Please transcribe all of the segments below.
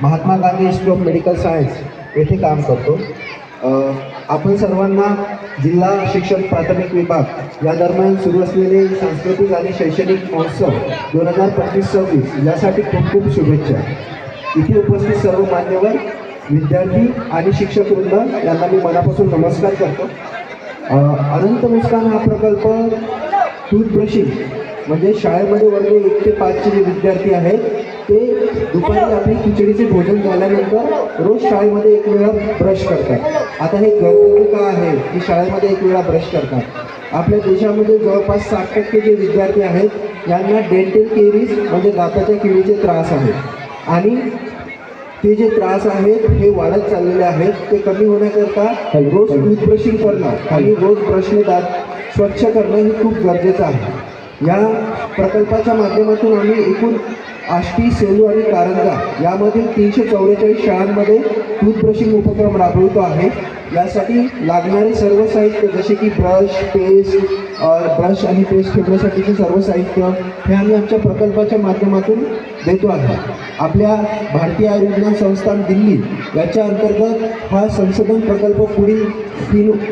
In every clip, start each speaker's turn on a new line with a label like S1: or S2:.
S1: Mahatma Gandhi institute of medical science येथे काम करतो। आपण सर्वांना जिल्हा शिक्षण प्राथमिक विभाग या दरम्यान सुरू असलेले सांस्कृतिक आणि शैक्षणिक महोत्सव 2025-26 यासाठी खूप खूप शुभेच्छा। इथे उपस्थित सर्व मान्यवर विद्यार्थी आणि शिक्षक वृंद यांना मी मनापासून नमस्कार करतो। अनंत मुस्कान हा प्रकल्प टूथब्रशिंग म्हणजे शाळेमध्ये वर्ग 1 ते 5 जे विद्यार्थी आहेत ते दुपारी आपली खिचडीचे भोजन झाल्यानंतर रोज शाळेमध्ये एक वेळा ब्रश करतात। आता हे गरजेचं का आहे की शाळेमध्ये एक वेळा ब्रश करतात? आपल्या देशामध्ये जवळपास 60% जे विद्यार्थी आहेत यांना डेंटल केरीज म्हणजे दाताच्या किडीचे त्रास आहेत आणि ते जे त्रास आहेत हे वाढत चाललेले आहेत। ते कमी होण्याकरता रोज टूथब्रशिंग करणं आणि रोज ब्रशने दात स्वच्छ करणं हे खूप गरजेचं आहे। या प्रकल्पाच्या माध्यमातून आम्ही एकूण आष्टी, सेलू आणि कारंजा यामधील 344 शाळांमध्ये टूथब्रशिंग उपक्रम राबवतो आहे। यासाठी लागणारे सर्व साहित्य जसे की ब्रश, ब्रश आणि पेस्ट ठेवण्यासाठीचे सर्व साहित्य हे आम्ही आमच्या प्रकल्पाच्या माध्यमातून देतो आहे। आपल्या भारतीय आयुर्विज्ञान संस्थान दिल्ली याच्या अंतर्गत हा संशोधन प्रकल्प पुढील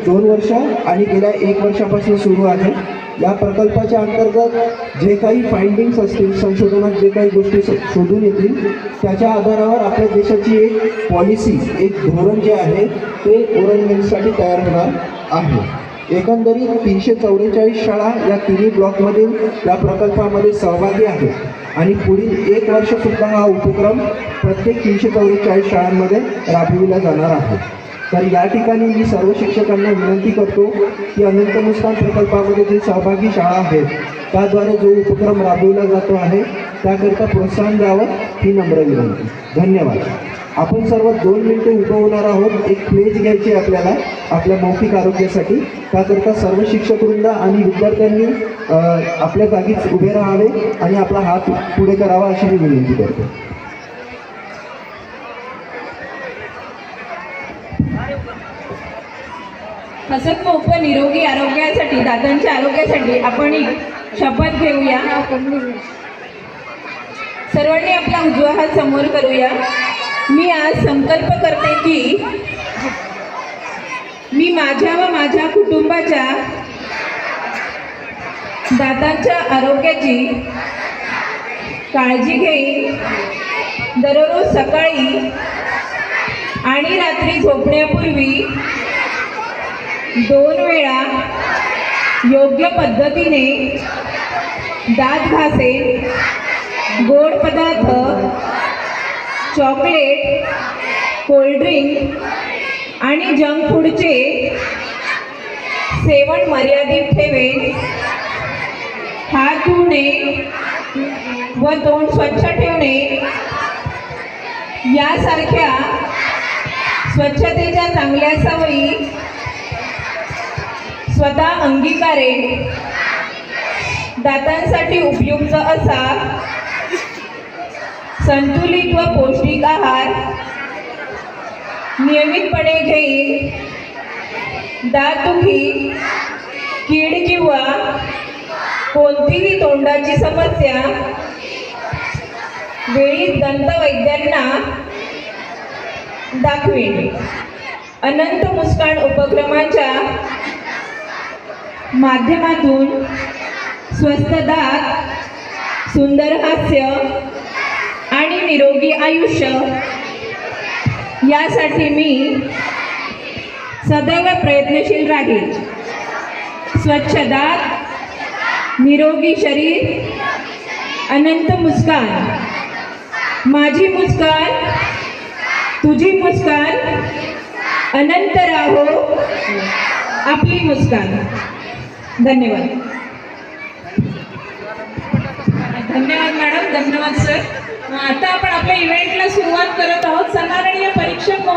S1: 2 वर्ष आणि गेल्या 1 वर्षापासून सुरू आहे। या प्रकल्पाच्या अंतर्गत जे काही फाइंडिंग्स असतील, संशोधनात जे काही गोष्टी शोधून येतील त्याच्या आधारावर आपल्या देशाची एक पॉलिसी, एक धोरण जे आहे ते ओरल हेल्थसाठी तयार होणार आहे। एकंदरीत 344 शाळा या तिन्ही ब्लॉकमधील या प्रकल्पामध्ये सहभागी आहेत आणि पुढील 1 वर्षसुद्धा हा उपक्रम प्रत्येक 344 शाळांमध्ये राबविला जाणार आहे। तर या ठिकाणी मी सर्व शिक्षकांना विनंती करतो की अनंत मुस्कान प्रकल्पामध्ये जे सहभागी शाळा आहेत त्याद्वारे जो उपक्रम राबविला जातो आहे त्याकरिता प्रोत्साहन द्यावं ही नम्र विनंती। धन्यवाद। आपण सर्व 2 मिनिटे उभं होणार आहोत। एक प्लेज घ्यायची आपल्याला आपल्या मौखिक आरोग्यासाठी। त्याकरिता सर्व शिक्षक वृंद आणि विद्यार्थ्यांनी आपल्या जागीच उभे राहावे आणि आपला हात पुढे करावा अशी मी विनंती करतो।
S2: हसतमुख व निरोगी आरोग्यासाठी, दातांच्या आरोग्यासाठी आपण एक शपथ घेऊया। सर्वांनी आपला उजवा हात समोर करूया। मी आज संकल्प करते की मी माझ्या व माझ्या कुटुंबाच्या दातांच्या आरोग्याची काळजी घेईन। दररोज सकाळी आणि रात्री झोपण्यापूर्वी 2 वेळा योग्य पद्धतीने दात घासेन। गोड पदार्थ, चॉकलेट, कोल्ड्रिंक आणि जंक फूडचे सेवन मर्यादित ठेवेन। हात धुणे व तोंड स्वच्छ ठेवणे यासारख्या स्वच्छतेच्या चांगल्या सवयी स्वतः अंगीकारेन। दातांसाठी उपयुक्त असा संतुलित व पौष्टिक आहार नियमितपणे घेईन। दातदुखी, कीड किंवा कोणतीही तोंडाची समस्या वेळीच दंतवैद्यांना दाखवेन। अनंत मुस्कान उपक्रमाच्या माध्यमातून स्वस्थ दात, सुंदर हास्य आणि निरोगी आयुष्य यासाठी मी सदैव प्रयत्नशील राहील। स्वच्छ दात, निरोगी शरीर, अनंत मुस्कान। माझी मुस्कान, तुझी मुस्कान, अनंत राहो आपली मुस्कान। धन्यवाद।
S3: धन्यवाद मॅडम, धन्यवाद सर। आता आपण आपल्या इव्हेंटला सुरुवात करत आहोत। सन्माननीय परीक्षक